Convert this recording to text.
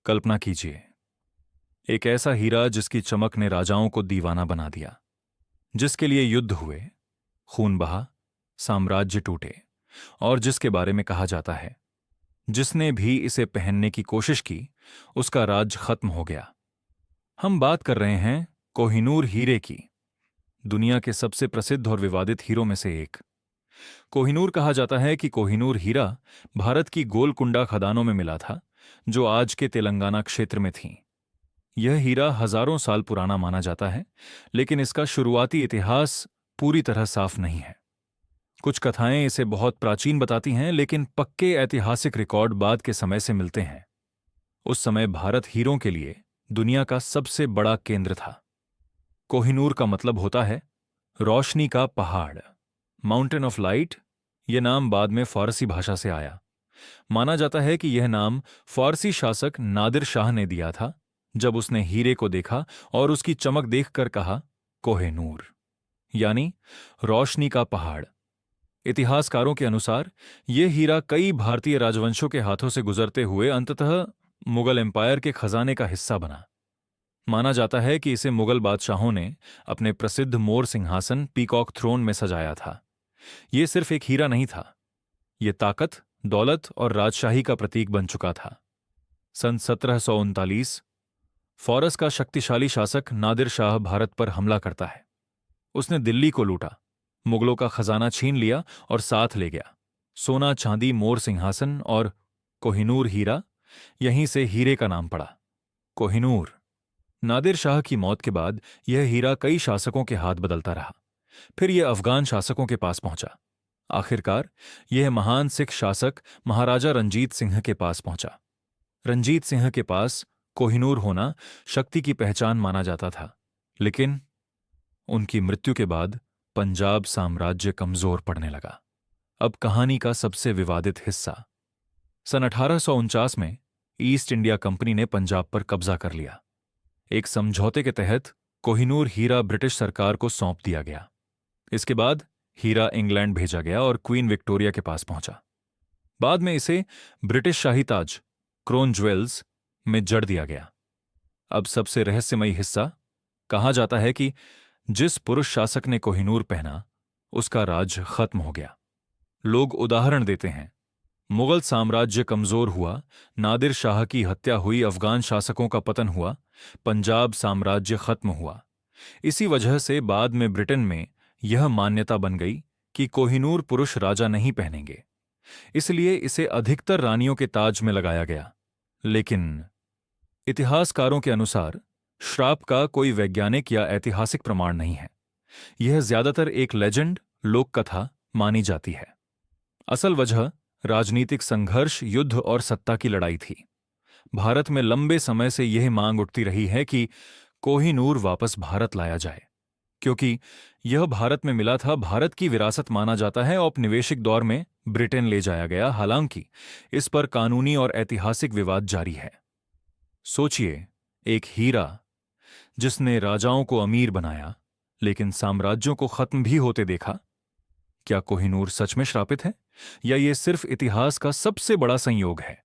कल्पना कीजिए, एक ऐसा हीरा जिसकी चमक ने राजाओं को दीवाना बना दिया, जिसके लिए युद्ध हुए, खून बहा, साम्राज्य टूटे, और जिसके बारे में कहा जाता है जिसने भी इसे पहनने की कोशिश की उसका राज खत्म हो गया। हम बात कर रहे हैं कोहिनूर हीरे की, दुनिया के सबसे प्रसिद्ध और विवादित हीरों में से एक। कोहिनूर कहा जाता है कि कोहिनूर हीरा भारत की गोलकुंडा खदानों में मिला था, जो आज के तेलंगाना क्षेत्र में थीं। यह हीरा हजारों साल पुराना माना जाता है, लेकिन इसका शुरुआती इतिहास पूरी तरह साफ नहीं है। कुछ कथाएं इसे बहुत प्राचीन बताती हैं, लेकिन पक्के ऐतिहासिक रिकॉर्ड बाद के समय से मिलते हैं। उस समय भारत हीरों के लिए दुनिया का सबसे बड़ा केंद्र था। कोहिनूर का मतलब होता है रोशनी का पहाड़, माउंटेन ऑफ लाइट। यह नाम बाद में फारसी भाषा से आया। माना जाता है कि यह नाम फारसी शासक नादिर शाह ने दिया था, जब उसने हीरे को देखा और उसकी चमक देखकर कहा कोहिनूर, यानी रोशनी का पहाड़। इतिहासकारों के अनुसार यह हीरा कई भारतीय राजवंशों के हाथों से गुजरते हुए अंततः मुगल एम्पायर के खजाने का हिस्सा बना। माना जाता है कि इसे मुगल बादशाहों ने अपने प्रसिद्ध मोर सिंहासन पीकॉक थ्रोन में सजाया था। यह सिर्फ एक हीरा नहीं था, यह ताकत, दौलत और राजशाही का प्रतीक बन चुका था। सन 1739 फारस का शक्तिशाली शासक नादिर शाह भारत पर हमला करता है। उसने दिल्ली को लूटा, मुगलों का खजाना छीन लिया और साथ ले गया सोना, चांदी, मोर सिंहासन और कोहिनूर हीरा। यहीं से हीरे का नाम पड़ा, कोहिनूर। नादिर शाह की मौत के बाद यह हीरा कई शासकों के हाथ बदलता रहा। फिर यह अफगान शासकों के पास पहुंचा। आखिरकार यह महान सिख शासक महाराजा रंजीत सिंह के पास पहुंचा। रंजीत सिंह के पास कोहिनूर होना शक्ति की पहचान माना जाता था, लेकिन उनकी मृत्यु के बाद पंजाब साम्राज्य कमजोर पड़ने लगा। अब कहानी का सबसे विवादित हिस्सा। सन 1849 में ईस्ट इंडिया कंपनी ने पंजाब पर कब्जा कर लिया। एक समझौते के तहत कोहिनूर हीरा ब्रिटिश सरकार को सौंप दिया गया। इसके बाद हीरा इंग्लैंड भेजा गया और क्वीन विक्टोरिया के पास पहुंचा। बाद में इसे ब्रिटिश शाही ताज, क्रोन ज्वेल्स, में जड़ दिया गया। अब सबसे रहस्यमयी हिस्सा। कहा जाता है कि जिस पुरुष शासक ने कोहिनूर पहना, उसका राज खत्म हो गया। लोग उदाहरण देते हैं, मुगल साम्राज्य कमजोर हुआ, नादिर शाह की हत्या हुई, अफगान शासकों का पतन हुआ, पंजाब साम्राज्य खत्म हुआ। इसी वजह से बाद में ब्रिटेन में यह मान्यता बन गई कि कोहिनूर पुरुष राजा नहीं पहनेंगे, इसलिए इसे अधिकतर रानियों के ताज में लगाया गया। लेकिन इतिहासकारों के अनुसार श्राप का कोई वैज्ञानिक या ऐतिहासिक प्रमाण नहीं है। यह ज्यादातर एक लेजेंड, लोक कथा मानी जाती है। असल वजह राजनीतिक संघर्ष, युद्ध और सत्ता की लड़ाई थी। भारत में लंबे समय से यह मांग उठती रही है कि कोहिनूर वापस भारत लाया जाए, क्योंकि यह भारत में मिला था, भारत की विरासत माना जाता है। औपनिवेशिक दौर में ब्रिटेन ले जाया गया, हालांकि इस पर कानूनी और ऐतिहासिक विवाद जारी है। सोचिए, एक हीरा जिसने राजाओं को अमीर बनाया, लेकिन साम्राज्यों को खत्म भी होते देखा। क्या कोहिनूर सच में श्रापित है, या ये सिर्फ इतिहास का सबसे बड़ा संयोग है?